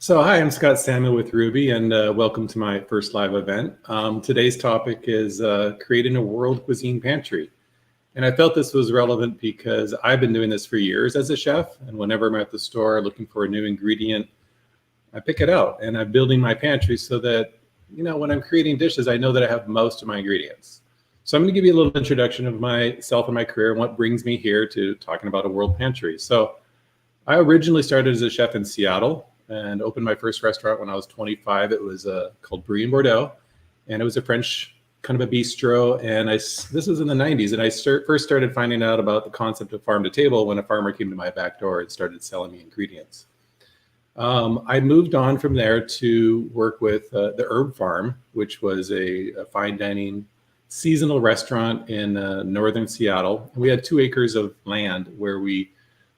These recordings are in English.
Hi, I'm Scott Samuel with Rouxbe, and welcome to my first live event. Today's topic is creating a world cuisine pantry. And I felt this was relevant because I've been doing this for years as a chef, and whenever I'm at the store looking for a new ingredient, I pick it out, and I'm building my pantry so that, when I'm creating dishes, I know that I have most of my ingredients. So I'm going to give you a little introduction of myself and my career and what brings me here to talking about a world pantry. So I originally started as a chef in Seattle and opened my first restaurant when I was 25. It was called Brie and Bordeaux, and it was a French kind of a bistro. And this was in the 90s, and I first started finding out about the concept of farm to table when a farmer came to my back door and started selling me ingredients. I moved on from there to work with the Herb Farm, which was a fine dining seasonal restaurant in northern Seattle. We had 2 acres of land where we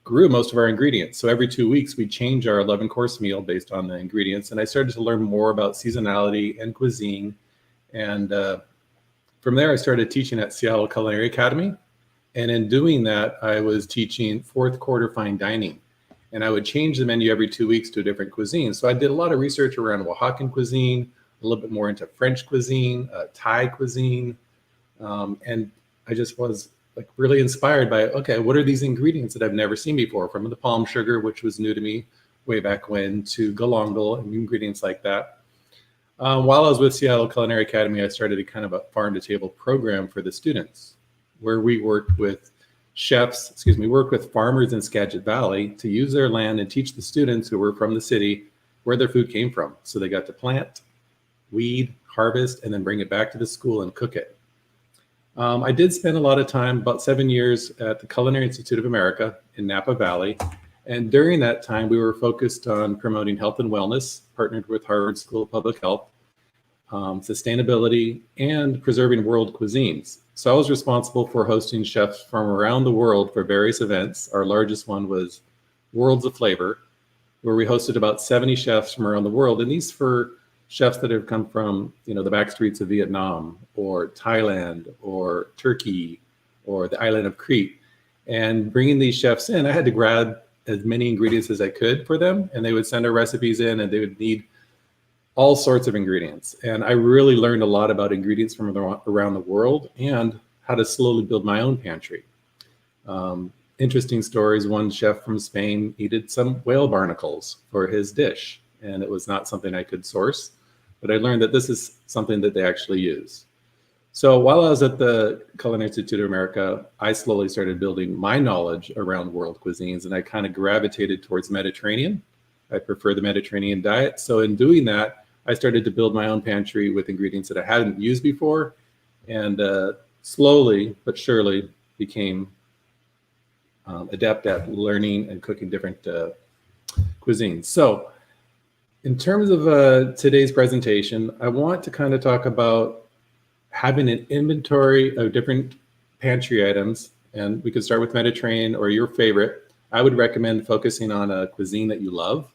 grew most of our ingredients. So every 2 weeks, we change our 11-course meal based on the ingredients. And I started to learn more about seasonality and cuisine. And from there, I started teaching at Seattle Culinary Academy. And in doing that, I was teaching 4th quarter fine dining. And I would change the menu every 2 weeks to a different cuisine. So I did a lot of research around Oaxacan cuisine, a little bit more into French cuisine, Thai cuisine. And I just was really inspired by, okay, what are these ingredients that I've never seen before? From the palm sugar, which was new to me way back when, to galangal and ingredients like that. While I was with Seattle Culinary Academy, I started a kind of a farm to table program for the students where we worked with worked with farmers in Skagit Valley to use their land and teach the students who were from the city where their food came from. So they got to plant, weed, harvest, and then bring it back to the school and cook it. I did spend a lot of time, about 7 years, at the Culinary Institute of America in Napa Valley. And during that time, we were focused on promoting health and wellness, partnered with Harvard School of Public Health, sustainability, and preserving world cuisines. So I was responsible for hosting chefs from around the world for various events. Our largest one was Worlds of Flavor, where we hosted about 70 chefs from around the world. And these were chefs that have come from, the back streets of Vietnam or Thailand or Turkey or the island of Crete. And bringing these chefs in, I had to grab as many ingredients as I could for them. And they would send our recipes in, and they would need all sorts of ingredients. And I really learned a lot about ingredients from around the world and how to slowly build my own pantry. Interesting stories. One chef from Spain needed some whale barnacles for his dish, and it was not something I could source. But I learned that this is something that they actually use. So while I was at the Culinary Institute of America, I slowly started building my knowledge around world cuisines, and I kind of gravitated towards Mediterranean. I prefer the Mediterranean diet. So in doing that, I started to build my own pantry with ingredients that I hadn't used before, and slowly but surely became adept at learning and cooking different cuisines. So in terms of today's presentation, I want to kind of talk about having an inventory of different pantry items, and we could start with Mediterranean or your favorite. I would recommend focusing on a cuisine that you love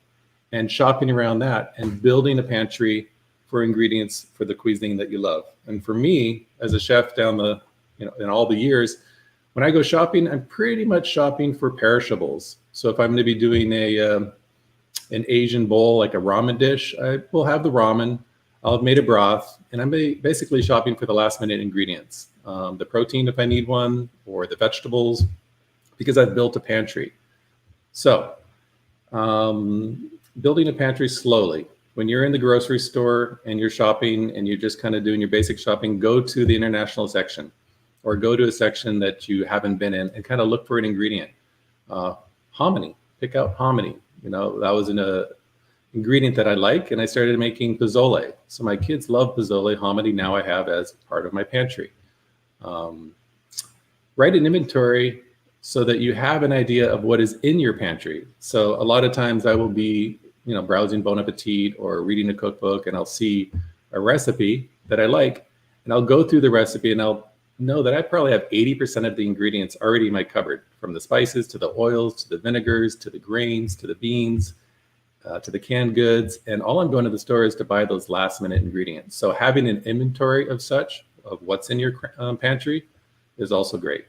and shopping around that and building a pantry for ingredients for the cuisine that you love. And for me, as a chef in all the years, when I go shopping, I'm pretty much shopping for perishables. So if I'm going to be doing an Asian bowl, like a ramen dish, I will have the ramen. I'll have made a broth, and I'm basically shopping for the last minute ingredients, the protein if I need one, or the vegetables, because I've built a pantry. So building a pantry slowly. When you're in the grocery store and you're shopping and you're just kind of doing your basic shopping, go to the international section or go to a section that you haven't been in and kind of look for an ingredient. Hominy, pick out hominy. That was an ingredient that I like, and I started making pozole. So my kids love pozole. Hominy now I have as part of my pantry. Write an inventory so that you have an idea of what is in your pantry. So a lot of times I will be, browsing Bon Appetit or reading a cookbook, and I'll see a recipe that I like, and I'll go through the recipe and I'll know that I probably have 80% of the ingredients already in my cupboard, from the spices to the oils, to the vinegars, to the grains, to the beans, to the canned goods. And all I'm going to the store is to buy those last minute ingredients. So having an inventory of what's in your pantry is also great.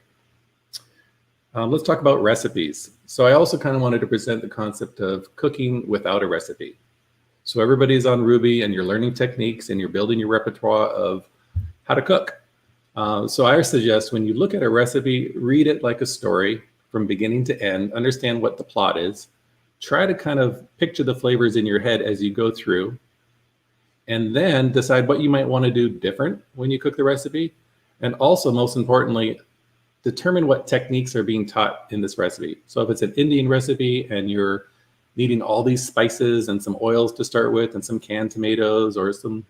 Let's talk about recipes. So I also kind of wanted to present the concept of cooking without a recipe. So everybody's on Rouxbe and you're learning techniques and you're building your repertoire of how to cook. So I suggest when you look at a recipe, read it like a story from beginning to end, understand what the plot is, try to kind of picture the flavors in your head as you go through, and then decide what you might want to do different when you cook the recipe. And also, most importantly, determine what techniques are being taught in this recipe. So if it's an Indian recipe and you're needing all these spices and some oils to start with and some canned tomatoes or some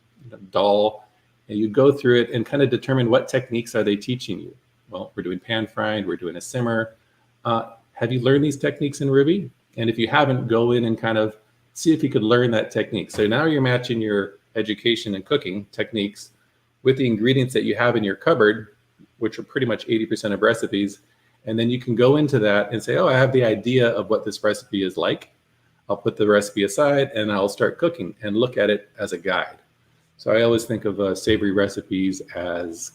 dal, and you go through it and kind of determine what techniques are they teaching you. Well, we're doing pan fried, we're doing a simmer. Have you learned these techniques in Rouxbe? And if you haven't, go in and kind of see if you could learn that technique. So now you're matching your education and cooking techniques with the ingredients that you have in your cupboard, which are pretty much 80% of recipes. And then you can go into that and say, oh, I have the idea of what this recipe is like. I'll put the recipe aside and I'll start cooking and look at it as a guide. So I always think of savory recipes as,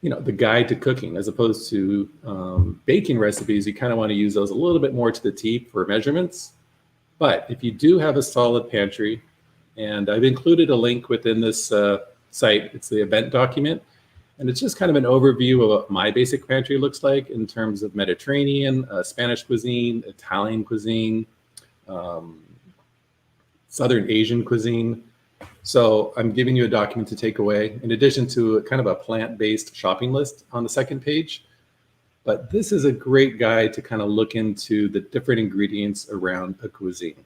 the guide to cooking, as opposed to baking recipes. You kind of want to use those a little bit more to the T for measurements. But if you do have a solid pantry, and I've included a link within this site, it's the event document, and it's just kind of an overview of what my basic pantry looks like in terms of Mediterranean, Spanish cuisine, Italian cuisine, Southern Asian cuisine. So I'm giving you a document to take away, in addition to a kind of a plant-based shopping list on the second page. But this is a great guide to kind of look into the different ingredients around a cuisine.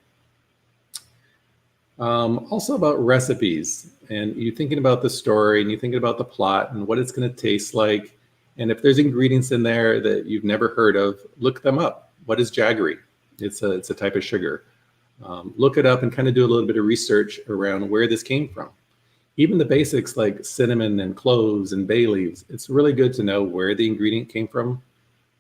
Also about recipes, and you're thinking about the story and you're thinking about the plot and what it's going to taste like. And if there's ingredients in there that you've never heard of, look them up. What is jaggery? It's a type of sugar. Look it up and kind of do a little bit of research around where this came from. Even the basics like cinnamon and cloves and bay leaves, it's really good to know where the ingredient came from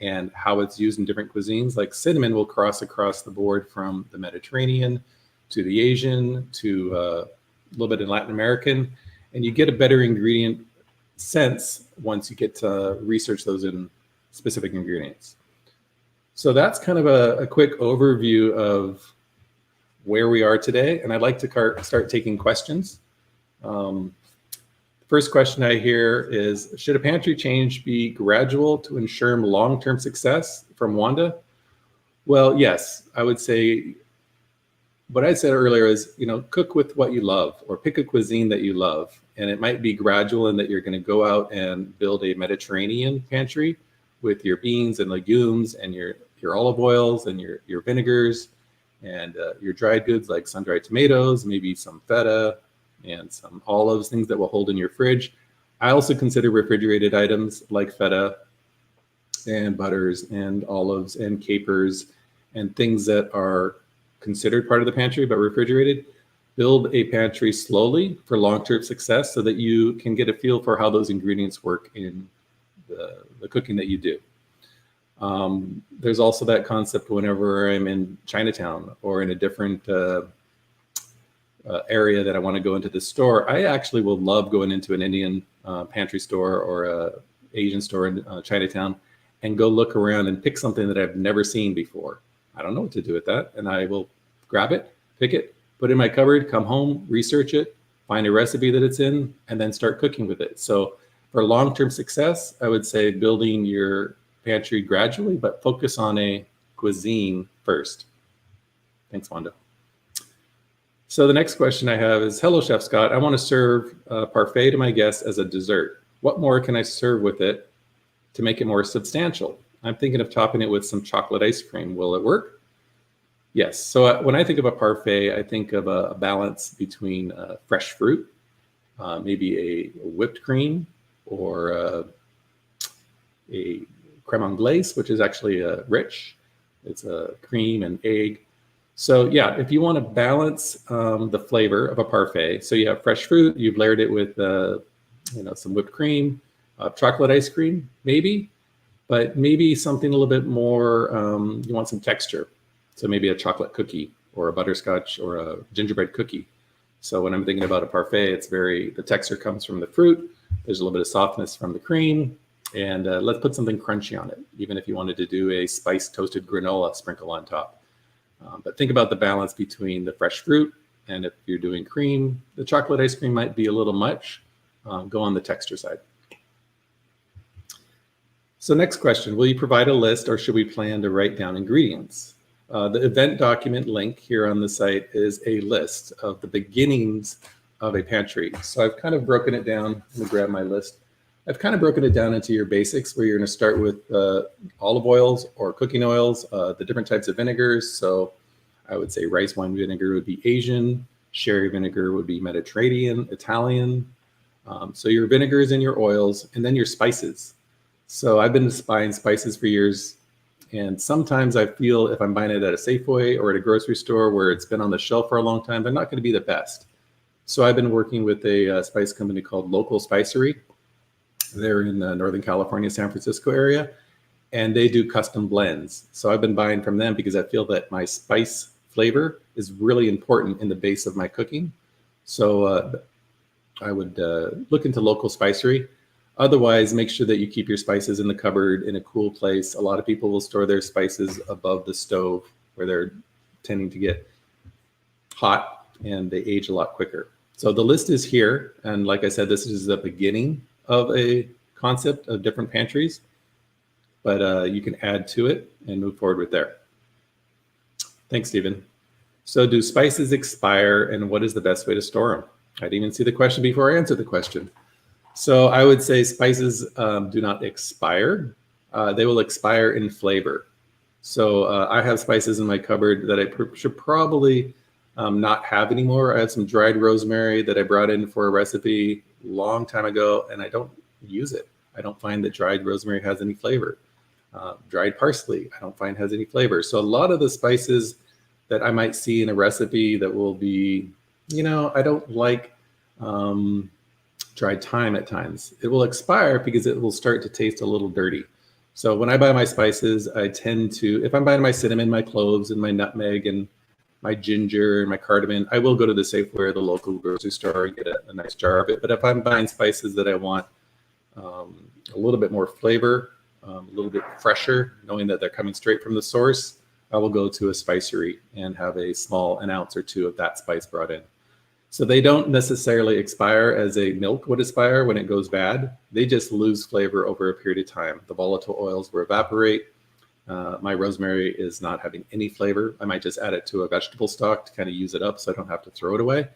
and how it's used in different cuisines. Like cinnamon will cross across the board from the Mediterranean to the Asian to a little bit in Latin American, and you get a better ingredient sense once you get to research those in specific ingredients. So that's kind of a quick overview of where we are today, and I'd like to start taking questions. First question I hear is, should a pantry change be gradual to ensure long-term success, from Wanda? Well, yes, I would say what I said earlier is, cook with what you love, or pick a cuisine that you love. And it might be gradual in that you're going to go out and build a Mediterranean pantry with your beans and legumes and your olive oils and your vinegars and your dried goods like sun-dried tomatoes, maybe some feta and some olives, things that will hold in your fridge. I also consider refrigerated items like feta and butters and olives and capers and things that are considered part of the pantry but refrigerated. Build a pantry slowly for long-term success so that you can get a feel for how those ingredients work in the cooking that you do. There's also that concept whenever I'm in Chinatown or in a different area that I want to go into the store, I actually will love going into an Indian pantry store or a Asian store in Chinatown and go look around and pick something that I've never seen before. I don't know what to do with that, and I will grab it, pick it, put it in my cupboard, come home, research it, find a recipe that it's in, and then start cooking with it. So for long-term success, I would say building your pantry gradually, but focus on a cuisine first. Thanks, Wanda. So the next question I have is, hello, Chef Scott. I want to serve a parfait to my guests as a dessert. What more can I serve with it to make it more substantial? I'm thinking of topping it with some chocolate ice cream. Will it work? Yes. So when I think of a parfait, I think of a balance between fresh fruit, maybe a whipped cream, or a creme anglaise, which is actually rich. It's a cream and egg. So yeah, if you want to balance the flavor of a parfait, so you have fresh fruit, you've layered it with some whipped cream, chocolate ice cream, maybe, but maybe something a little bit more, you want some texture. So maybe a chocolate cookie or a butterscotch or a gingerbread cookie. So when I'm thinking about a parfait, the texture comes from the fruit. There's a little bit of softness from the cream. And let's put something crunchy on it, even if you wanted to do a spiced toasted granola sprinkle on top. But think about the balance between the fresh fruit And if you're doing cream, the chocolate ice cream might be a little much. Go on the texture side. So next question, will you provide a list or should we plan to write down ingredients? The event document link here on the site is a list of the beginnings of a pantry. So I've kind of broken it down. Let me grab my list. I've kind of broken it down into your basics where you're going to start with olive oils or cooking oils, the different types of vinegars. So I would say rice wine vinegar would be Asian, sherry vinegar would be Mediterranean, Italian. So your vinegars and your oils, and then your spices. So I've been buying spices for years, and sometimes I feel if I'm buying it at a Safeway or at a grocery store where it's been on the shelf for a long time, they're not going to be the best. So I've been working with a spice company called Local Spicery. They're in the Northern California, San Francisco area, and they do custom blends. So I've been buying from them because I feel that my spice flavor is really important in the base of my cooking. So I would look into Local Spicery. Otherwise, make sure that you keep your spices in the cupboard in a cool place. A lot of people will store their spices above the stove where they're tending to get hot and they age a lot quicker. So the list is here. And like I said, this is the beginning of a concept of different pantries, but you can add to it and move forward with there. Thanks, Stephen. So do spices expire and what is the best way to store them? I didn't even see the question before I answered the question. So I would say spices do not expire. They will expire in flavor. So I have spices in my cupboard that I should probably not have anymore. I have some dried rosemary that I brought in for a recipe a long time ago, and I don't use it. I don't find that dried rosemary has any flavor. Dried parsley, I don't find has any flavor. So a lot of the spices that I might see in a recipe that will be, I don't like dried thyme at times. It will expire because it will start to taste a little dirty. So when I buy my spices, I tend to, if I'm buying my cinnamon, my cloves, and my nutmeg, and my ginger, and my cardamom, I will go to the Safeway or the local grocery store and get a nice jar of it. But if I'm buying spices that I want a little bit more flavor, a little bit fresher, knowing that they're coming straight from the source, I will go to a spicery and have an ounce or two of that spice brought in. So they don't necessarily expire as a milk would expire when it goes bad. They just lose flavor over a period of time. The volatile oils will evaporate. My rosemary is not having any flavor. I might just add it to a vegetable stock to kind of use it up so I don't have to throw it away.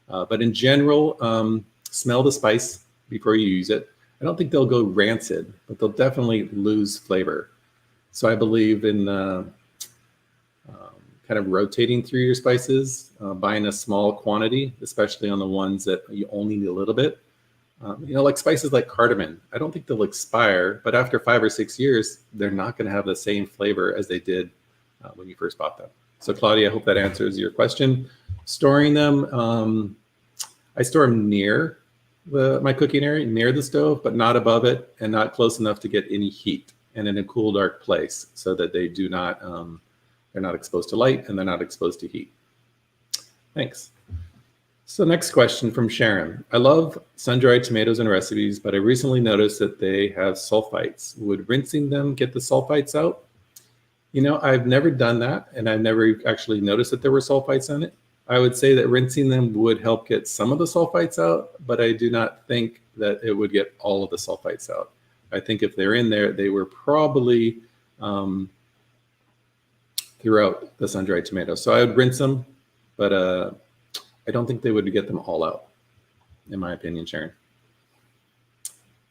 But in general, smell the spice before you use it. I don't think they'll go rancid, but they'll definitely lose flavor. So I believe in kind of rotating through your spices, buying a small quantity, especially on the ones that you only need a little bit. Like spices like cardamom, I don't think they'll expire, but after 5 or 6 years, they're not going to have the same flavor as they did when you first bought them. So Claudia, I hope that answers your question. Storing them, I store them near my cooking area, near the stove, but not above it and not close enough to get any heat, and in a cool, dark place so that they do not, they're not exposed to light and they're not exposed to heat. Thanks. So next question from Sharon. I love sun-dried tomatoes in recipes, but I recently noticed that they have sulfites. Would rinsing them get the sulfites out? I've never done that, and I've never actually noticed that there were sulfites on it. I would say that rinsing them would help get some of the sulfites out, but I do not think that it would get all of the sulfites out. I think if they're in there, they were probably throughout the sun-dried tomatoes. So I would rinse them, but I don't think they would get them all out, in my opinion, Sharon.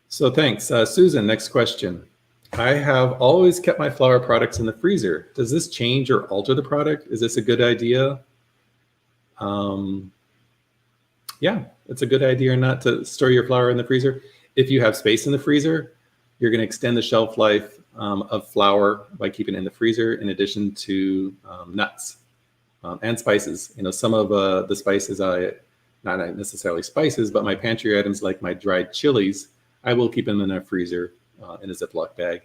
So thanks. Susan, next question. I have always kept my flour products in the freezer. Does this change or alter the product? Is this a good idea? Yeah, it's a good idea not to store your flour in the freezer. If you have space in the freezer, you're going to extend the shelf life of flour by keeping it in the freezer, in addition to nuts and spices. Some of the spices, not necessarily spices, but my pantry items like my dried chilies, I will keep them in a freezer in a Ziploc bag.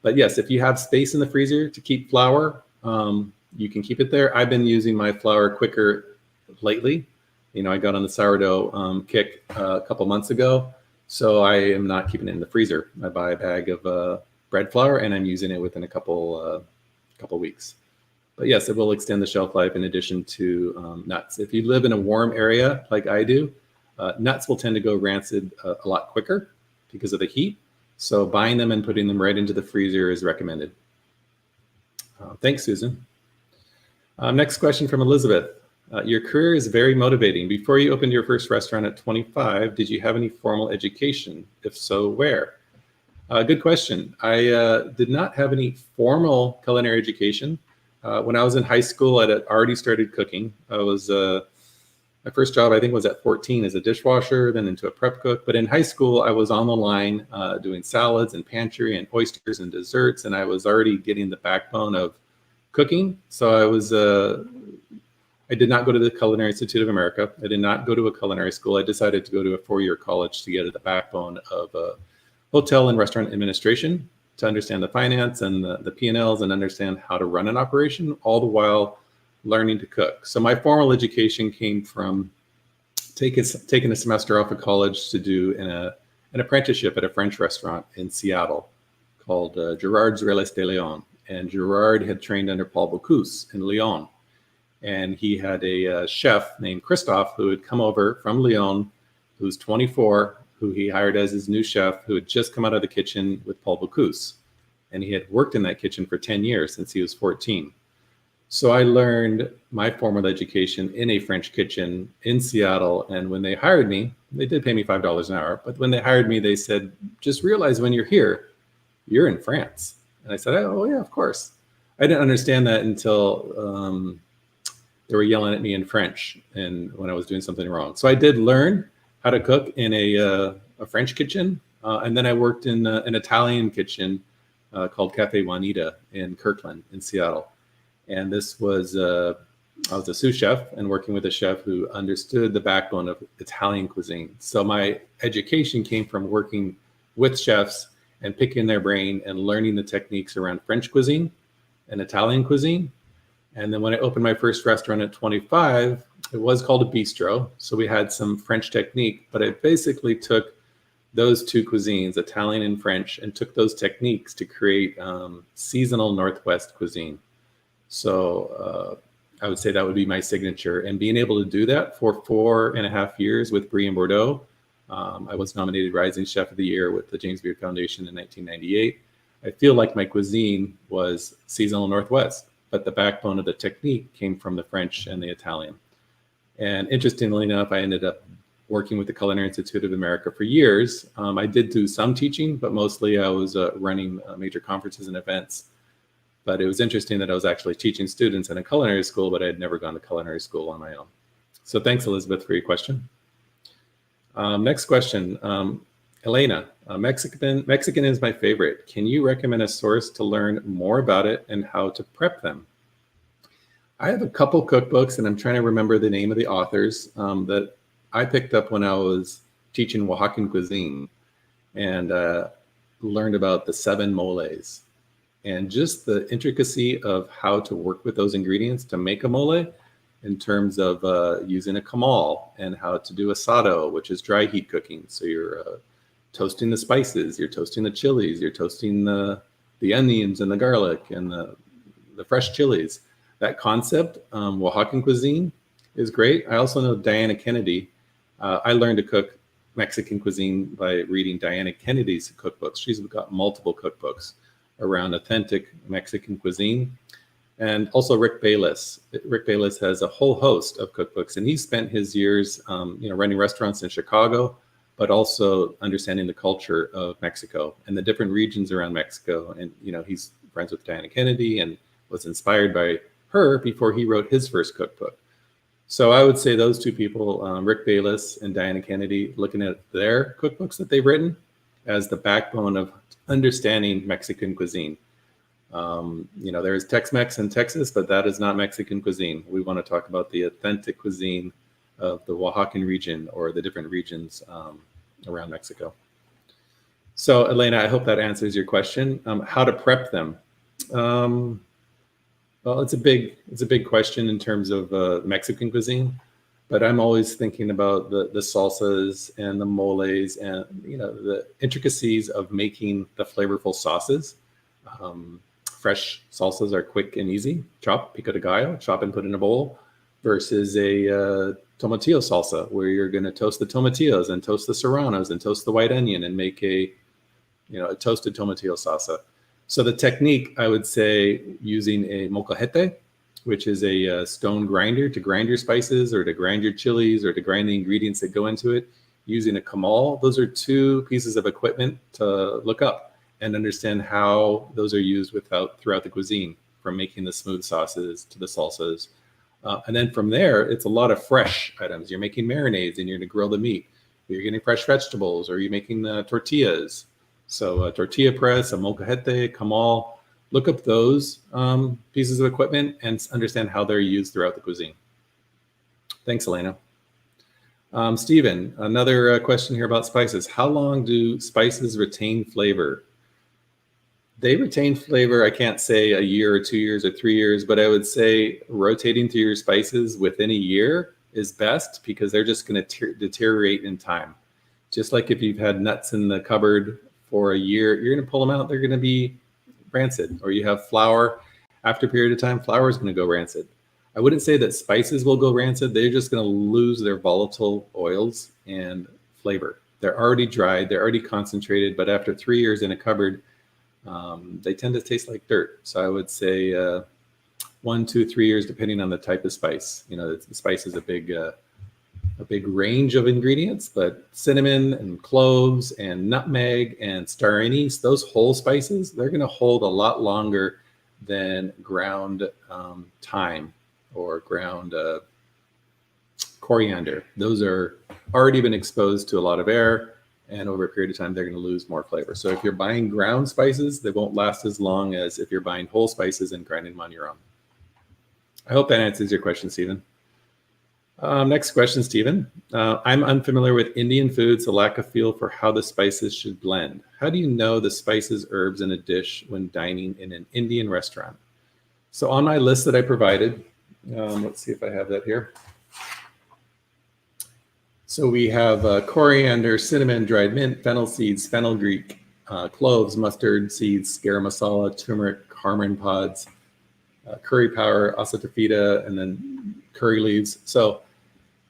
But yes, if you have space in the freezer to keep flour, you can keep it there. I've been using my flour quicker lately. I got on the sourdough kick a couple months ago, so I am not keeping it in the freezer. I buy a bag of bread flour and I'm using it within a couple weeks. But yes, it will extend the shelf life in addition to nuts. If you live in a warm area like I do, nuts will tend to go rancid a lot quicker because of the heat. So buying them and putting them right into the freezer is recommended. Thanks, Susan. Next question from Elizabeth. Your career is very motivating. Before you opened your first restaurant at 25, did you have any formal education? If so, where? Good question. I did not have any formal culinary education. When I was in high school, I had already started cooking. My first job, I think, was at 14 as a dishwasher, then into a prep cook. But in high school, I was on the line doing salads and pantry and oysters and desserts, and I was already getting the backbone of cooking. So I did not go to the Culinary Institute of America. I did not go to a culinary school. I decided to go to a 4-year college to get at the backbone of hotel and restaurant administration, to understand the finance and the P&Ls and understand how to run an operation, all the while learning to cook. So my formal education came from taking a semester off of college to do an apprenticeship at a French restaurant in Seattle called Gerard's Relais de Lyon. And Gerard had trained under Paul Bocuse in Lyon. And he had a chef named Christophe who had come over from Lyon, who's 24, who he hired as his new chef, who had just come out of the kitchen with Paul Bocuse. And he had worked in that kitchen for 10 years since he was 14. So I learned my formal education in a French kitchen in Seattle. And when they hired me, they did pay me $5 an hour. But when they hired me, they said, just realize when you're here, you're in France. And I said, oh, yeah, of course. I didn't understand that until they were yelling at me in French and when I was doing something wrong. So I did learn how to cook in a French kitchen. And then I worked in an Italian kitchen called Cafe Juanita in Kirkland in Seattle. And this was, I was a sous chef and working with a chef who understood the backbone of Italian cuisine. So my education came from working with chefs and picking their brain and learning the techniques around French cuisine and Italian cuisine. And then when I opened my first restaurant at 25, it was called a bistro. So we had some French technique, but I basically took those two cuisines, Italian and French, and took those techniques to create seasonal Northwest cuisine. So I would say that would be my signature. And being able to do that for 4.5 years with Brie and Bordeaux, I was nominated Rising Chef of the Year with the James Beard Foundation in 1998. I feel like my cuisine was seasonal Northwest, but the backbone of the technique came from the French and the Italian. And interestingly enough, I ended up working with the Culinary Institute of America for years. I did do some teaching, but mostly I was running major conferences and events. But it was interesting that I was actually teaching students in a culinary school, but I had never gone to culinary school on my own. So thanks, Elizabeth, for your question. Next question, Elena, Mexican is my favorite. Can you recommend a source to learn more about it and how to prep them? I have a couple cookbooks, and I'm trying to remember the name of the authors that I picked up when I was teaching Oaxacan cuisine and learned about the 7 moles and just the intricacy of how to work with those ingredients to make a mole in terms of using a comal and how to do asado, which is dry heat cooking. So you're toasting the spices, you're toasting the chilies, you're toasting the onions and the garlic and the fresh chilies. That concept, Oaxacan cuisine, is great. I also know Diana Kennedy. I learned to cook Mexican cuisine by reading Diana Kennedy's cookbooks. She's got multiple cookbooks around authentic Mexican cuisine. And also Rick Bayless. Rick Bayless has a whole host of cookbooks, and he spent his years running restaurants in Chicago, but also understanding the culture of Mexico and the different regions around Mexico. And he's friends with Diana Kennedy and was inspired by her before he wrote his first cookbook. So I would say those two people, Rick Bayless and Diana Kennedy, looking at their cookbooks that they've written as the backbone of understanding Mexican cuisine. There's Tex-Mex in Texas, but that is not Mexican cuisine. We want to talk about the authentic cuisine of the Oaxacan region or the different regions around Mexico. So Elena, I hope that answers your question. How to prep them? Well, it's a big question in terms of Mexican cuisine, but I'm always thinking about the salsas and the moles and the intricacies of making the flavorful sauces. fresh salsas are quick and easy. Chop, pico de gallo, chop and put in a bowl, versus a tomatillo salsa where you're going to toast the tomatillos and toast the serranos and toast the white onion and make a toasted tomatillo salsa. So the technique, I would say, using a molcajete, which is a stone grinder to grind your spices or to grind your chilies or to grind the ingredients that go into it, using a comal. Those are two pieces of equipment to look up and understand how those are used throughout the cuisine, from making the smooth sauces to the salsas. And then from there, it's a lot of fresh items. You're making marinades and you're going to grill the meat. You're getting fresh vegetables, or you're making tortillas. So a tortilla press, a molcajete, comal. Look up those pieces of equipment and understand how they're used throughout the cuisine. Thanks, Elena. Stephen, another question here about spices. How long do spices retain flavor? They retain flavor, I can't say a year or 2 years or 3 years, but I would say rotating through your spices within a year is best, because they're just going to deteriorate in time. Just like if you've had nuts in the cupboard for a year, you're going to pull them out, they're going to be rancid. Or you have flour, after a period of time, flour is going to go rancid. I wouldn't say that spices will go rancid. They're just going to lose their volatile oils and flavor. They're already dried, they're already concentrated, but after 3 years in a cupboard, they tend to taste like dirt. So I would say 1, 2, 3 years, depending on the type of spice. The spice is a big range of ingredients, but cinnamon and cloves and nutmeg and star anise, those whole spices, they're going to hold a lot longer than ground thyme or ground coriander. Those are already been exposed to a lot of air, and over a period of time, they're going to lose more flavor. So if you're buying ground spices, they won't last as long as if you're buying whole spices and grinding them on your own. I hope that answers your question, Stephen. Next question, Stephen. I'm unfamiliar with Indian foods, a lack of feel for how the spices should blend. How do you know the spices, herbs in a dish when dining in an Indian restaurant? So on my list that I provided, let's see if I have that here. So we have coriander, cinnamon, dried mint, fennel seeds, fenugreek, cloves, mustard seeds, garam masala, turmeric, carmine pods, curry powder, asafoetida, and then curry leaves. So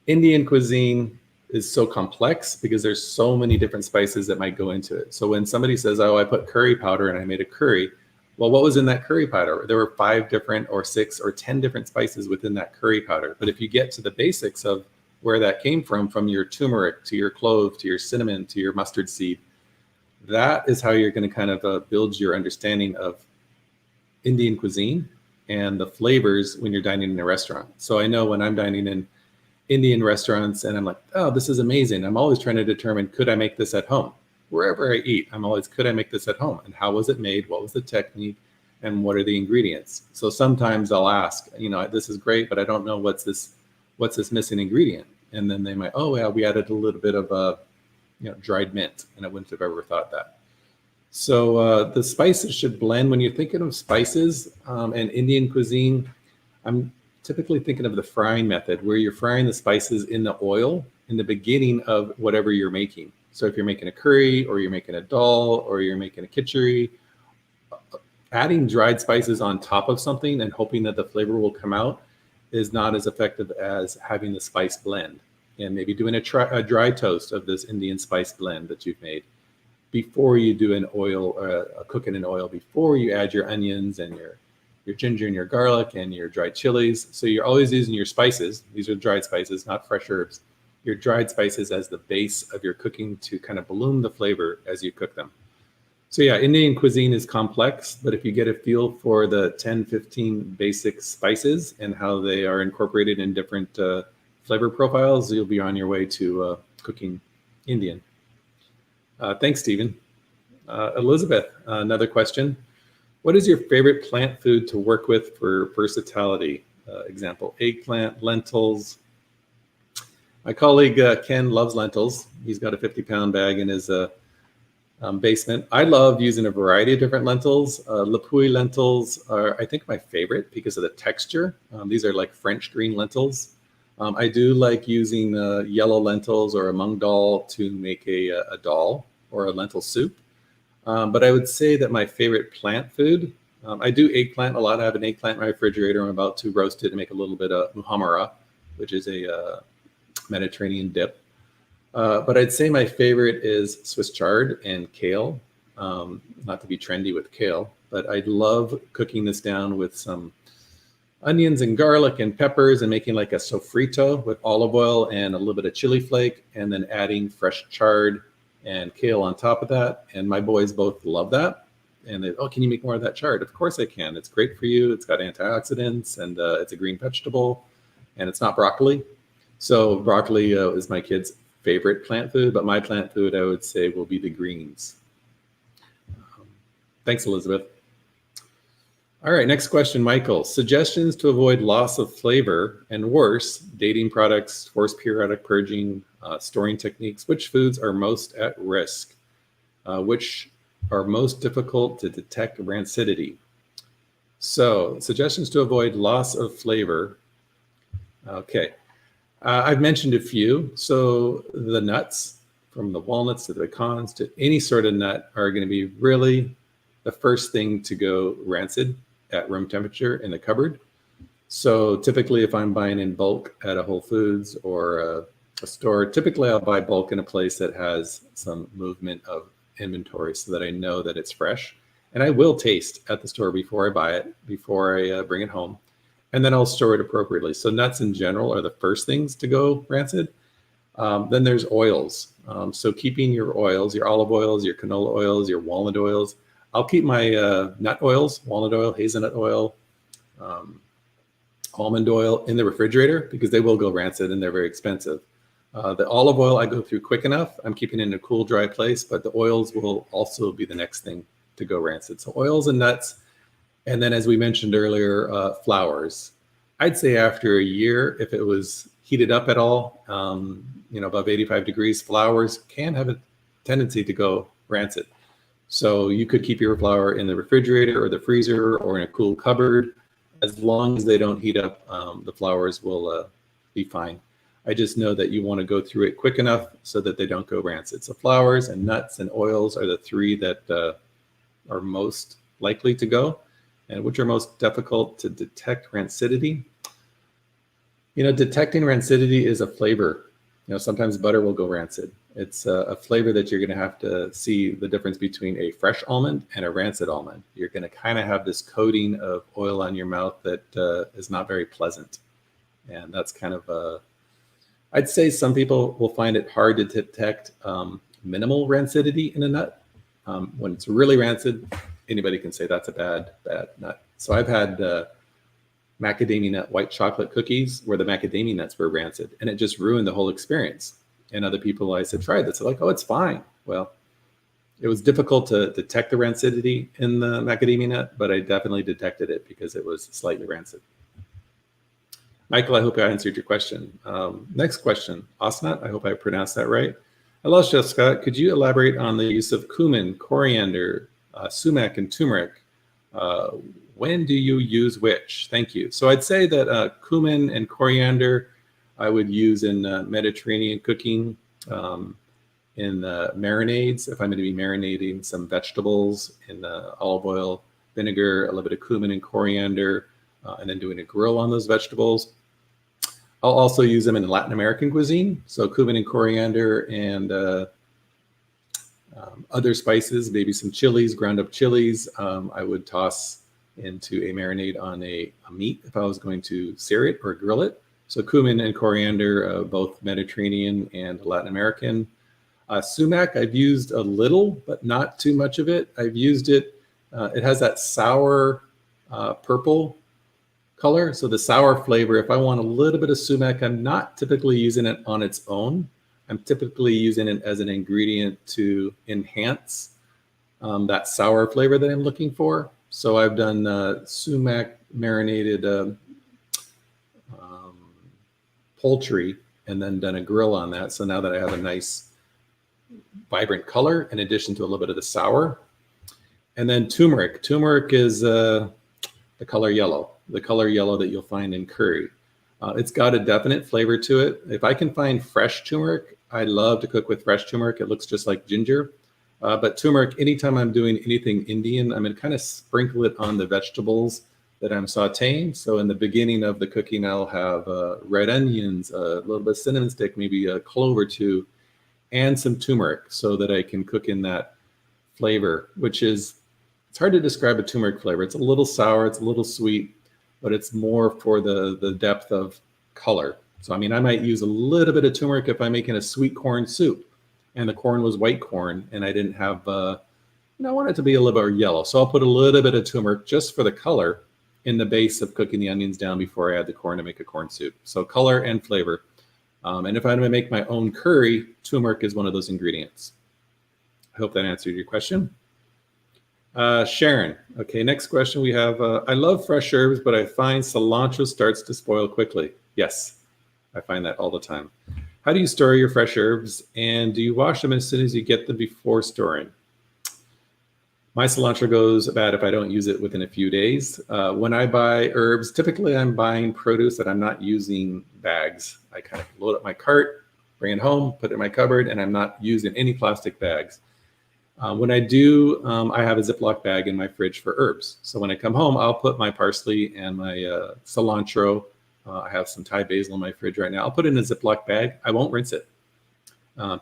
Indian cuisine is so complex because there's so many different spices that might go into it. So when somebody says, oh, I put curry powder and I made a curry, well, what was in that curry powder? There were 5 different or 6 or 10 different spices within that curry powder. But if you get to the basics of where that came from your turmeric to your clove to your cinnamon to your mustard seed, that is how you're going to kind of build your understanding of Indian cuisine and the flavors when you're dining in a restaurant. So I know when I'm dining in Indian restaurants and I'm like, oh, this is amazing, I'm always trying to determine, could I make this at home? Wherever I eat, I'm always, could I make this at home? And how was it made? What was the technique? And what are the ingredients? So sometimes I'll ask, this is great, but I don't know what's this missing ingredient. And then they might, oh, yeah, we added a little bit of dried mint, and I wouldn't have ever thought that. So the spices should blend. When you're thinking of spices and Indian cuisine, I'm typically thinking of the frying method, where you're frying the spices in the oil in the beginning of whatever you're making. So if you're making a curry, or you're making a dal, or you're making a khichdi, adding dried spices on top of something and hoping that the flavor will come out is not as effective as having the spice blend, and maybe doing a dry toast of this Indian spice blend that you've made before you do an oil, cook it in oil, before you add your onions and your ginger and your garlic and your dried chilies. So you're always using your spices. These are dried spices, not fresh herbs. Your dried spices as the base of your cooking to kind of bloom the flavor as you cook them. So yeah, Indian cuisine is complex, but if you get a feel for the 10, 15 basic spices and how they are incorporated in different flavor profiles, you'll be on your way to cooking Indian. Thanks, Stephen. Elizabeth, another question. What is your favorite plant food to work with for versatility? Example, eggplant, lentils. My colleague Ken loves lentils. He's got a 50-pound bag in his basement. I love using a variety of different lentils. Lapui lentils are, I think, my favorite because of the texture. These are like French green lentils. I do like using yellow lentils or a mung dal to make a dal or a lentil soup. But I would say that my favorite plant food I do eggplant a lot. I have an eggplant in my refrigerator. I'm about to roast it and make a little bit of muhammara, which is a Mediterranean dip. But I'd say my favorite is Swiss chard and kale. Not to be trendy with kale, but I love cooking this down with some onions and garlic and peppers and making like a sofrito with olive oil and a little bit of chili flake, and then adding fresh chard and kale on top of that. And my boys both love that. And they, oh, can you make more of that chard? Of course I can. It's great for you. It's got antioxidants, and it's a green vegetable, and it's not broccoli. So broccoli is my kids' favorite plant food, but my plant food, I would say, will be the greens. Thanks, Elizabeth. All right, next question, Michael. Suggestions to avoid loss of flavor and worse, dating products, forced periodic purging, storing techniques. Which foods are most at risk? Which are most difficult to detect rancidity? So, suggestions to avoid loss of flavor. Okay, I've mentioned a few. So the nuts, from the walnuts to the pecans to any sort of nut, are going to be really the first thing to go rancid at room temperature in the cupboard. So typically if I'm buying in bulk at a Whole Foods or a store, typically I'll buy bulk in a place that has some movement of inventory so that I know that it's fresh. And I will taste at the store before I buy it, before I bring it home. And then I'll store it appropriately. So nuts in general are the first things to go rancid. Then there's oils. So keeping your oils, your olive oils, your canola oils, your walnut oils. I'll keep my nut oils, walnut oil, hazelnut oil, almond oil in the refrigerator because they will go rancid and they're very expensive. The olive oil I go through quick enough. I'm keeping it in a cool, dry place, but the oils will also be the next thing to go rancid. So oils and nuts. And then as we mentioned earlier, flours. I'd say after a year, if it was heated up at all, above 85 degrees, flours can have a tendency to go rancid. So you could keep your flour in the refrigerator or the freezer or in a cool cupboard. As long as they don't heat up, the flours will be fine. I just know that you want to go through it quick enough so that they don't go rancid. So flours and nuts and oils are the three that are most likely to go. And which are most difficult to detect rancidity? Detecting rancidity is a flavor. Sometimes butter will go rancid. It's a flavor that you're going to have to see the difference between a fresh almond and a rancid almond. You're going to kind of have this coating of oil on your mouth that is not very pleasant. And that's kind of I'd say some people will find it hard to detect minimal rancidity in a nut. When it's really rancid, anybody can say that's a bad nut. So I've had macadamia nut white chocolate cookies where the macadamia nuts were rancid, and it just ruined the whole experience. And other people I said, try this. They're like, oh, it's fine. Well, it was difficult to detect the rancidity in the macadamia nut, but I definitely detected it because it was slightly rancid. Michael, I hope I answered your question. Next question, Osnat, I hope I pronounced that right. Hello, Chef Scott. Could you elaborate on the use of cumin, coriander, sumac, and turmeric? When do you use which? Thank you. So I'd say that cumin and coriander I would use in Mediterranean cooking, in marinades. If I'm going to be marinating some vegetables in olive oil, vinegar, a little bit of cumin and coriander, and then doing a grill on those vegetables. I'll also use them in Latin American cuisine. So cumin and coriander and other spices, maybe some chilies, ground up chilies, I would toss into a marinade on a meat if I was going to sear it or grill it. So cumin and coriander, both Mediterranean and Latin American. Sumac, I've used a little, but not too much of it. I've used it. It has that sour purple color. So the sour flavor, if I want a little bit of sumac, I'm not typically using it on its own. I'm typically using it as an ingredient to enhance that sour flavor that I'm looking for. So I've done sumac marinated poultry and then done a grill on that. So now that I have a nice vibrant color in addition to a little bit of the sour. And then turmeric. Turmeric is the color yellow that you'll find in curry. It's got a definite flavor to it. If I can find fresh turmeric, I love to cook with fresh turmeric. It looks just like ginger. But turmeric, anytime I'm doing anything Indian, I'm going to kind of sprinkle it on the vegetables that I'm sauteing. So in the beginning of the cooking, I'll have red onions, a little bit of cinnamon stick, maybe a clove or two, and some turmeric so that I can cook in that flavor, which is, it's hard to describe a turmeric flavor. It's a little sour, it's a little sweet, but it's more for the depth of color. So, I mean, I might use a little bit of turmeric if I'm making a sweet corn soup and the corn was white corn and I didn't have, I want it to be a little bit yellow. So I'll put a little bit of turmeric just for the color in the base of cooking the onions down before I add the corn to make a corn soup. So color and flavor. And if I'm going to make my own curry, turmeric is one of those ingredients. I hope that answered your question. Sharon. Okay, next question we have. I love fresh herbs, but I find cilantro starts to spoil quickly. Yes, I find that all the time. How do you store your fresh herbs? And do you wash them as soon as you get them before storing? My cilantro goes bad if I don't use it within a few days. When I buy herbs, typically I'm buying produce that I'm not using bags. I kind of load up my cart, bring it home, put it in my cupboard, and I'm not using any plastic bags. When I do, I have a Ziploc bag in my fridge for herbs. So when I come home, I'll put my parsley and my cilantro. I have some Thai basil in my fridge right now. I'll put it in a Ziploc bag. I won't rinse it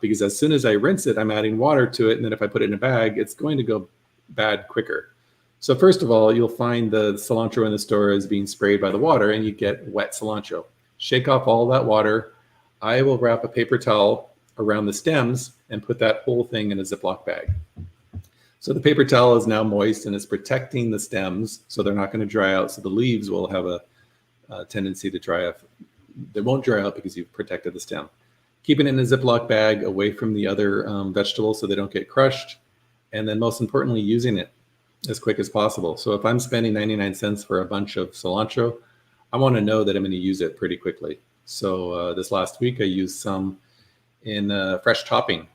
because as soon as I rinse it, I'm adding water to it. And then if I put it in a bag, it's going to go bad quicker. So first of all, you'll find the cilantro in the store is being sprayed by the water and you get wet cilantro. Shake off all that water. I will wrap a paper towel around the stems and put that whole thing in a Ziploc bag. So the paper towel is now moist and it's protecting the stems so they're not going to dry out. So the leaves will have a tendency to dry up. They won't dry out because you've protected the stem. Keeping it in a Ziploc bag away from the other vegetables so they don't get crushed. And then most importantly, using it as quick as possible. So if I'm spending 99 cents for a bunch of cilantro, I want to know that I'm going to use it pretty quickly. So this last week, I used some in fresh topping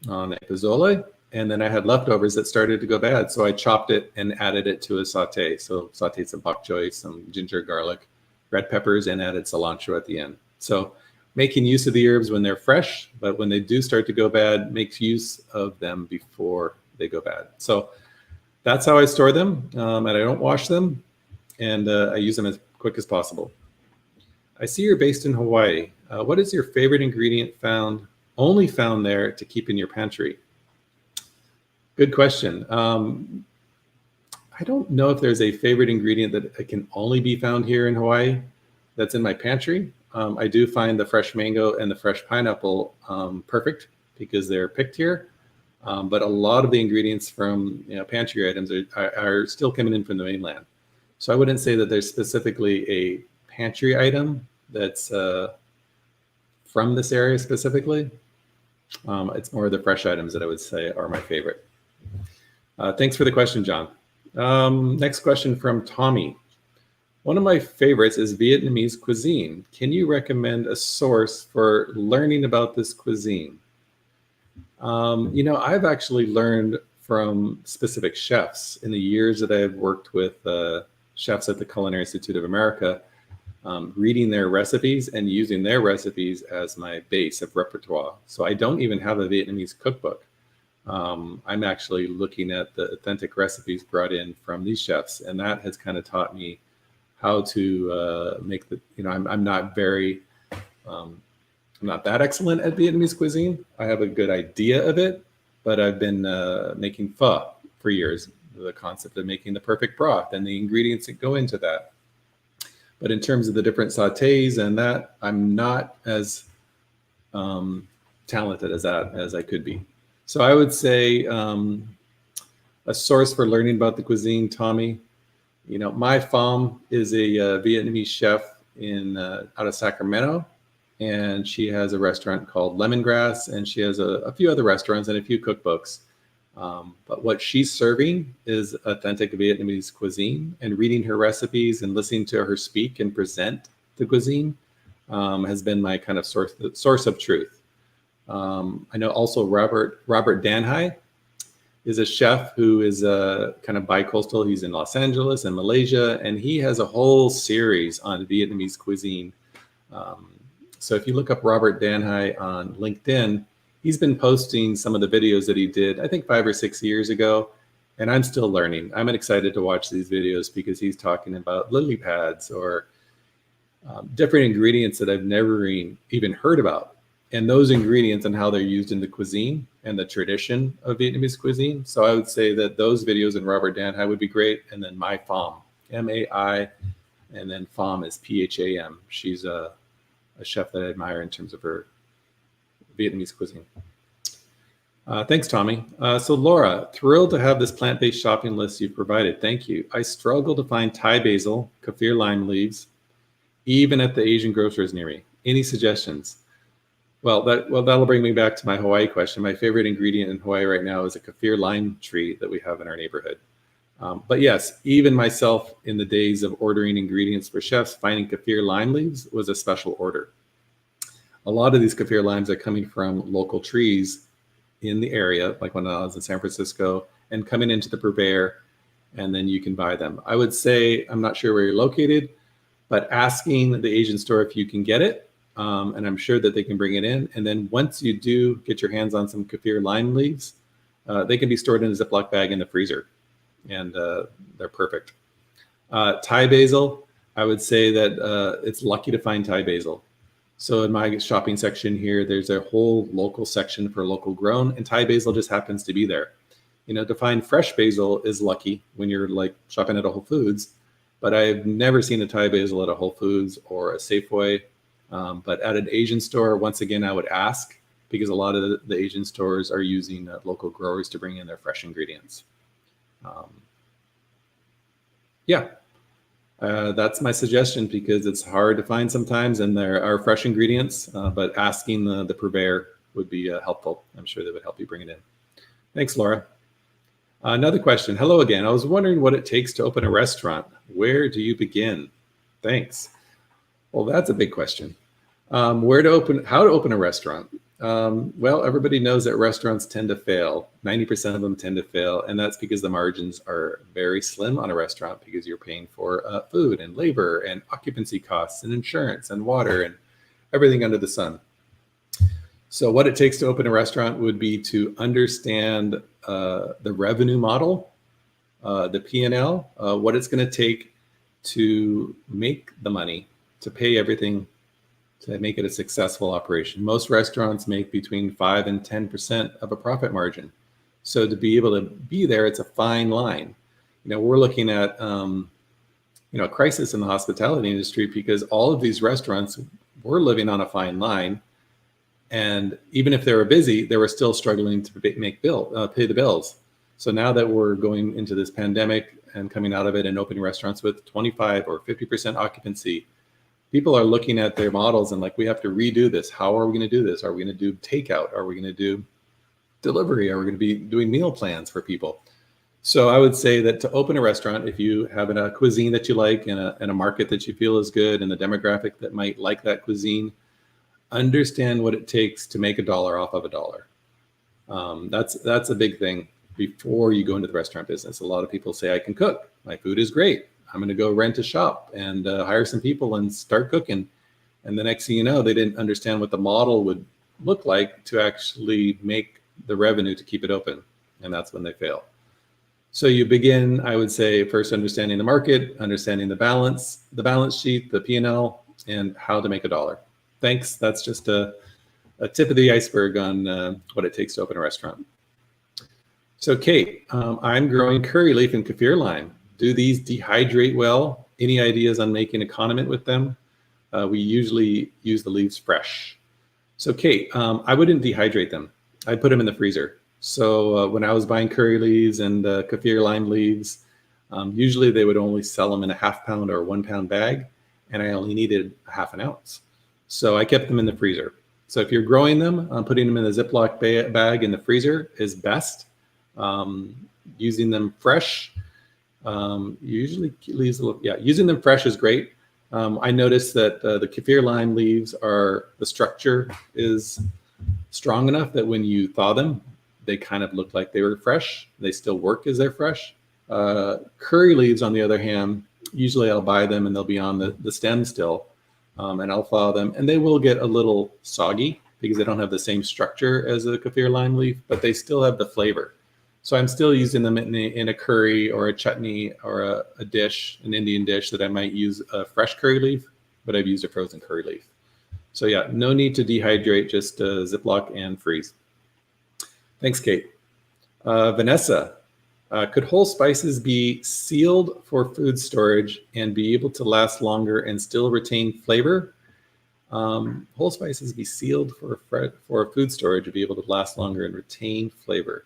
on a pozole, and then I had leftovers that started to go bad. So I chopped it and added it to a saute. So sauteed some bok choy, some ginger, garlic, red peppers, and added cilantro at the end. So making use of the herbs when they're fresh, but when they do start to go bad, make use of them before they go bad. So that's how I store them, and I don't wash them, and I use them as quick as possible. I see you're based in Hawaii. What is your favorite ingredient only found there to keep in your pantry? Good question. I don't know if there's a favorite ingredient that can only be found here in Hawaii that's in my pantry. I do find the fresh mango and the fresh pineapple perfect because they're picked here. But a lot of the ingredients from pantry items are still coming in from the mainland. So I wouldn't say that there's specifically a pantry item that's from this area specifically. It's more of the fresh items that I would say are my favorite. Thanks for the question, John. Next question from Tommy. One of my favorites is Vietnamese cuisine. Can you recommend a source for learning about this cuisine? I've actually learned from specific chefs in the years that I've worked with chefs at the Culinary Institute of America, reading their recipes and using their recipes as my base of repertoire. So I don't even have a Vietnamese cookbook. I'm actually looking at the authentic recipes brought in from these chefs, and that has kind of taught me how to make I'm not very I'm not that excellent at Vietnamese cuisine. I have a good idea of it, but I've been making pho for years, the concept of making the perfect broth and the ingredients that go into that. But in terms of the different sautés and that, I'm not as talented as I could be. So I would say a source for learning about the cuisine, Tommy, my fam is a Vietnamese chef out of Sacramento. And she has a restaurant called Lemongrass, and she has a few other restaurants and a few cookbooks. But what she's serving is authentic Vietnamese cuisine, and reading her recipes and listening to her speak and present the cuisine has been my kind of source of truth. I know also Robert Danhai is a chef who is kind of bi-coastal. He's in Los Angeles and Malaysia, and he has a whole series on Vietnamese cuisine. So if you look up Robert Danhai on LinkedIn, he's been posting some of the videos that he did, I think 5 or 6 years ago, and I'm still learning. I'm excited to watch these videos because he's talking about lily pads or different ingredients that I've never even heard about. And those ingredients and how they're used in the cuisine and the tradition of Vietnamese cuisine. So I would say that those videos in Robert Danhai would be great. And then My Pham, M-A-I, and then Pham is P-H-A-M. She's a chef that I admire in terms of her Vietnamese cuisine. Thanks, Tommy. So Laura, thrilled to have this plant-based shopping list you've provided. Thank you. I struggle to find Thai basil, kaffir lime leaves, even at the Asian grocers near me. Any suggestions? Well, that'll bring me back to my Hawaii question. My favorite ingredient in Hawaii right now is a kaffir lime tree that we have in our neighborhood. But yes, even myself in the days of ordering ingredients for chefs, finding kaffir lime leaves was a special order. A lot of these kaffir limes are coming from local trees in the area, like when I was in San Francisco, and coming into the purveyor, and then you can buy them. I would say, I'm not sure where you're located, but asking the Asian store if you can get it, and I'm sure that they can bring it in. And then once you do get your hands on some kaffir lime leaves, they can be stored in a Ziploc bag in the freezer, and they're perfect. Thai basil, I would say that it's lucky to find Thai basil. So in my shopping section here, there's a whole local section for local grown, and Thai basil just happens to be there. You know, to find fresh basil is lucky when you're like shopping at a Whole Foods, but I've never seen a Thai basil at a Whole Foods or a Safeway. But at an Asian store, once again, I would ask, because a lot of the Asian stores are using local growers to bring in their fresh ingredients. That's my suggestion, because it's hard to find sometimes, and there are fresh ingredients, but asking the purveyor would be helpful. I'm sure they would help you bring it in. Thanks, Laura. Another question. Hello again. I was wondering what it takes to open a restaurant. Where do you begin? Thanks. Well, that's a big question. How to open a restaurant? Well, everybody knows that restaurants tend to fail. 90% of them tend to fail, and that's because the margins are very slim on a restaurant, because you're paying for food and labor and occupancy costs and insurance and water and everything under the sun. So what it takes to open a restaurant would be to understand the revenue model, the P&L, what it's going to take to make the money, to pay everything, to make it a successful operation. Most restaurants make between 5 and 10% of a profit margin. So to be able to be there, it's a fine line. You know, we're looking at a crisis in the hospitality industry, because all of these restaurants were living on a fine line, and even if they were busy, they were still struggling to pay the bills. So now that we're going into this pandemic and coming out of it and opening restaurants with 25 or 50% occupancy, people are looking at their models and like, we have to redo this. How are we going to do this? Are we going to do takeout? Are we going to do delivery? Are we going to be doing meal plans for people? So I would say that to open a restaurant, if you have a cuisine that you like and a market that you feel is good and the demographic that might like that cuisine, understand what it takes to make $1 off of $1. That's a big thing before you go into the restaurant business. A lot of people say, I can cook. My food is great. I'm going to go rent a shop and hire some people and start cooking. And the next thing you know, they didn't understand what the model would look like to actually make the revenue to keep it open. And that's when they fail. So you begin, I would say, first understanding the market, understanding the balance sheet, the P&L, and how to make $1. Thanks. That's just a tip of the iceberg on what it takes to open a restaurant. So Kate, I'm growing curry leaf and kaffir lime. Do these dehydrate well? Any ideas on making a condiment with them? We usually use the leaves fresh. So Kate, I wouldn't dehydrate them. I put them in the freezer. So when I was buying curry leaves and kaffir lime leaves, usually they would only sell them in a ½ pound or 1 pound bag, and I only needed a ½ ounce. So I kept them in the freezer. So if you're growing them, putting them in a Ziploc bag in the freezer is best. Using them fresh usually leaves a little, using them fresh is great. I noticed that the kaffir lime leaves the structure is strong enough that when you thaw them, they kind of look like they were fresh. They still work as they're fresh. Curry leaves, on the other hand, usually I'll buy them and they'll be on the stem still, and I'll thaw them and they will get a little soggy. because they don't have the same structure as a kaffir lime leaf, but they still have the flavor. So I'm still using them in a curry or a chutney or a dish, an Indian dish that I might use a fresh curry leaf, but I've used a frozen curry leaf. So yeah, no need to dehydrate, just Ziploc and freeze. Thanks, Kate. Vanessa, could whole spices be sealed for food storage and be able to last longer and still retain flavor? Whole spices be sealed for food storage to be able to last longer and retain flavor.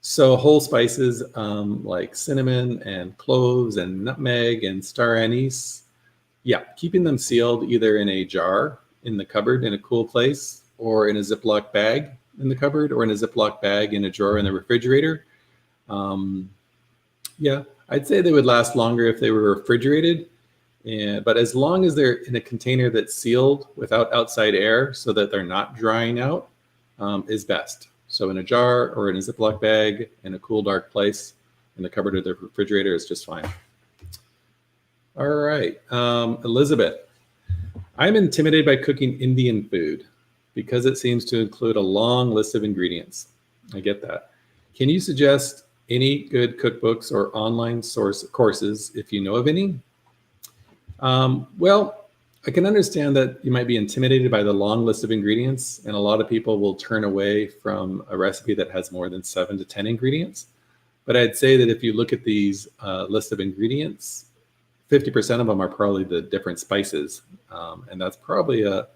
So whole spices like cinnamon and cloves and nutmeg and star anise, yeah, keeping them sealed either in a jar in the cupboard in a cool place, or in a Ziploc bag in the cupboard, or in a Ziploc bag in a drawer in the refrigerator. Yeah, I'd say they would last longer if they were refrigerated. But as long as they're in a container that's sealed without outside air so that they're not drying out, is best. So in a jar or in a Ziploc bag in a cool, dark place in the cupboard or the refrigerator is just fine. All right, Elizabeth. I'm intimidated by cooking Indian food because it seems to include a long list of ingredients. I get that. Can you suggest any good cookbooks or online courses if you know of any? Well, I can understand that you might be intimidated by the long list of ingredients, and a lot of people will turn away from a recipe that has more than 7 to 10 ingredients. But I'd say that if you look at these list of ingredients, 50% of them are probably the different spices. And that's probably a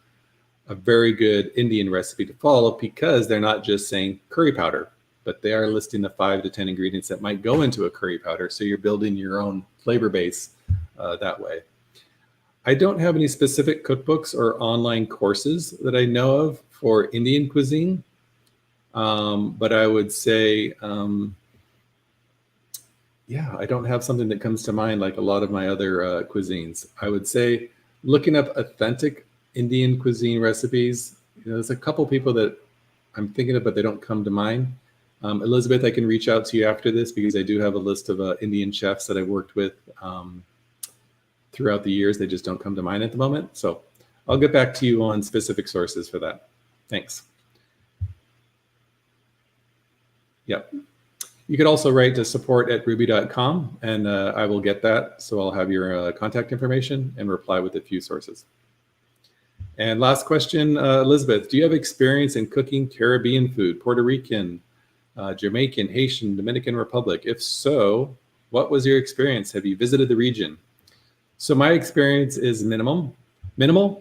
very good Indian recipe to follow, because they're not just saying curry powder, but they are listing the 5 to 10 ingredients that might go into a curry powder. So you're building your own flavor base that way. I don't have any specific cookbooks or online courses that I know of for Indian cuisine, but I would say, yeah, I don't have something that comes to mind like a lot of my other cuisines. I would say looking up authentic Indian cuisine recipes, there's a couple people that I'm thinking of, but they don't come to mind. Elizabeth, I can reach out to you after this because I do have a list of Indian chefs that I've worked with throughout the years. They just don't come to mind at the moment. So I'll get back to you on specific sources for that. Thanks. Yep. You could also write to support@rouxbe.com and I will get that. So I'll have your contact information and reply with a few sources. And last question, Elizabeth, do you have experience in cooking Caribbean food, Puerto Rican, Jamaican, Haitian, Dominican Republic? If so, what was your experience? Have you visited the region? So my experience is minimal.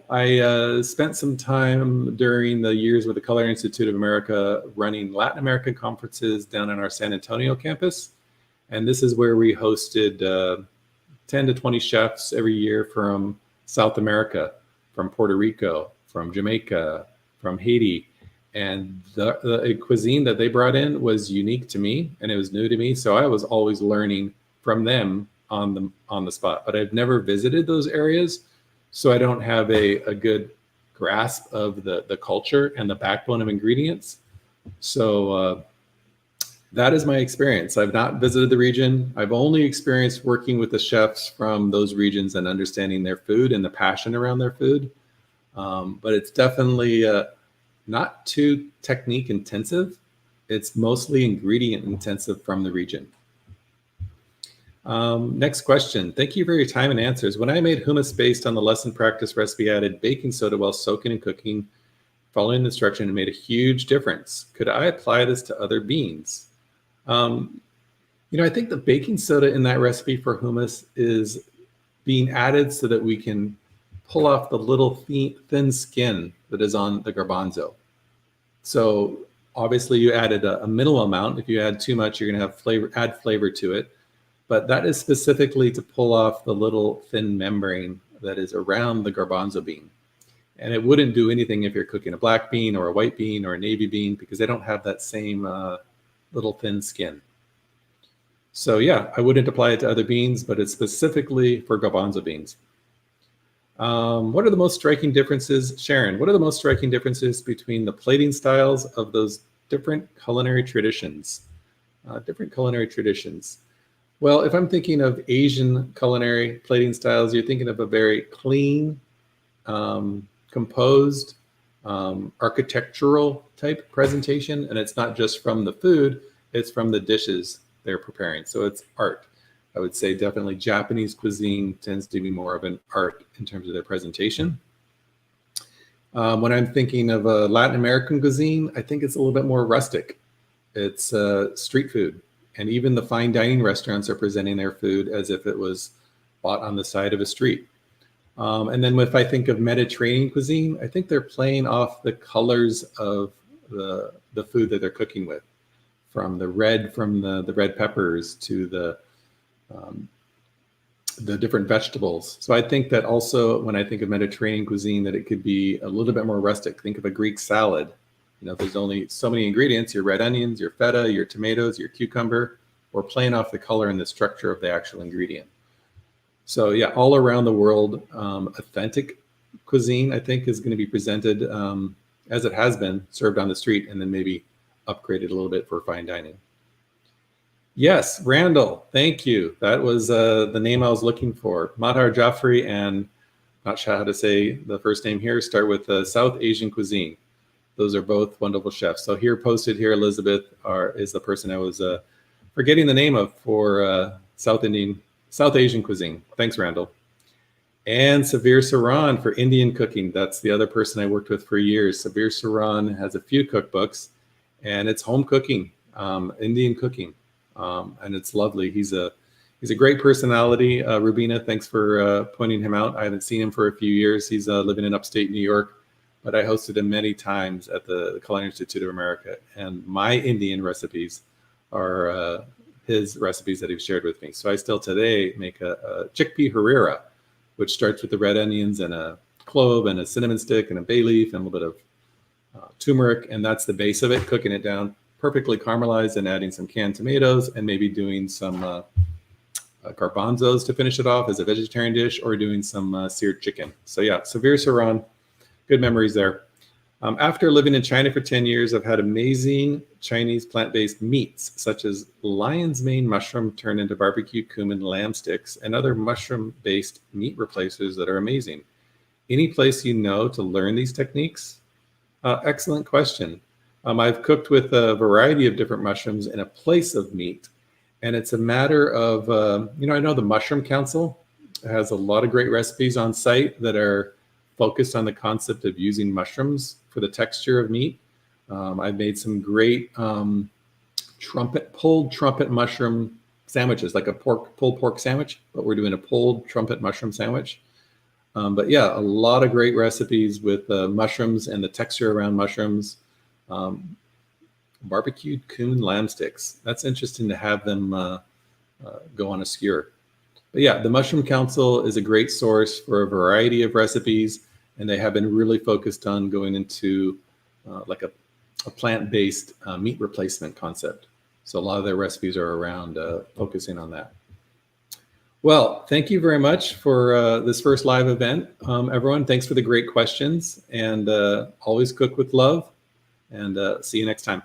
I spent some time during the years with the Culinary Institute of America running Latin American conferences down on our San Antonio campus. And this is where we hosted 10 to 20 chefs every year from South America, from Puerto Rico, from Jamaica, from Haiti. And the cuisine that they brought in was unique to me and it was new to me. So I was always learning from them on the spot, but I've never visited those areas. So I don't have a good grasp of the culture and the backbone of ingredients. So that is my experience. I've not visited the region. I've only experienced working with the chefs from those regions and understanding their food and the passion around their food. But it's definitely not too technique intensive. It's mostly ingredient intensive from the region. Next question. Thank you for your time and answers. When I made hummus based on the lesson practice recipe, I added baking soda while soaking and cooking, following the instruction, and made a huge difference. Could I apply this to other beans? I think the baking soda in that recipe for hummus is being added so that we can pull off the little thin skin that is on the garbanzo. So obviously you added a minimal amount. If you add too much, you're going to have add flavor to it. But that is specifically to pull off the little thin membrane that is around the garbanzo bean. And it wouldn't do anything if you're cooking a black bean or a white bean or a navy bean, because they don't have that same little thin skin. So yeah, I wouldn't apply it to other beans, but it's specifically for garbanzo beans. What are the most striking differences, Sharon, what are the most striking differences between the plating styles of those different culinary traditions? Well, if I'm thinking of Asian culinary plating styles, you're thinking of a very clean, composed, architectural type presentation, and it's not just from the food, it's from the dishes they're preparing. So it's art. I would say definitely Japanese cuisine tends to be more of an art in terms of their presentation. When I'm thinking of a Latin American cuisine, I think it's a little bit more rustic. It's street food. And even the fine dining restaurants are presenting their food as if it was bought on the side of a street. And then if I think of Mediterranean cuisine, I think they're playing off the colors of the food that they're cooking with, from the red peppers to the different vegetables. So I think that also when I think of Mediterranean cuisine, that it could be a little bit more rustic. Think of a Greek salad. There's only so many ingredients, your red onions, your feta, your tomatoes, your cucumber. We're playing off the color and the structure of the actual ingredient. So yeah, all around the world, authentic cuisine, I think, is going to be presented as it has been, served on the street, and then maybe upgraded a little bit for fine dining. Yes, Randall, thank you. That was the name I was looking for. Madhar Jaffrey and, not sure how to say the first name here, start with South Asian cuisine. Those are both wonderful chefs. So here, posted here, Elizabeth is the person I was forgetting the name of for South Asian cuisine. Thanks, Randall. And Sabir Saran for Indian cooking. That's the other person I worked with for years. Sabir Saran has a few cookbooks, and it's home cooking, Indian cooking, and it's lovely. He's a great personality. Rubina, thanks for pointing him out. I haven't seen him for a few years. He's living in upstate New York, but I hosted him many times at the Culinary Institute of America, and my Indian recipes are his recipes that he's shared with me. So I still today make a chickpea harira, which starts with the red onions and a clove and a cinnamon stick and a bay leaf and a little bit of turmeric, and that's the base of it, cooking it down perfectly caramelized and adding some canned tomatoes and maybe doing some garbanzos to finish it off as a vegetarian dish, or doing some seared chicken. So yeah, Sabir Saran, good memories there. After living in China for 10 years, I've had amazing Chinese plant-based meats, such as lion's mane mushroom turned into barbecue cumin lamb sticks, and other mushroom-based meat replacers that are amazing. Any place you know to learn these techniques? Excellent question. I've cooked with a variety of different mushrooms in a place of meat, and it's a matter of, I know the Mushroom Council has a lot of great recipes on site that are focused on the concept of using mushrooms for the texture of meat. I've made some great pulled trumpet mushroom sandwiches, like a pulled pork sandwich, but we're doing a pulled trumpet mushroom sandwich. But yeah, a lot of great recipes with mushrooms and the texture around mushrooms. Barbecued cumin lamb sticks. That's interesting to have them go on a skewer. But yeah, the Mushroom Council is a great source for a variety of recipes, and they have been really focused on going into like a plant-based meat replacement concept. So a lot of their recipes are around focusing on that. Well, thank you very much for this first live event. Everyone, thanks for the great questions, and always cook with love, and see you next time.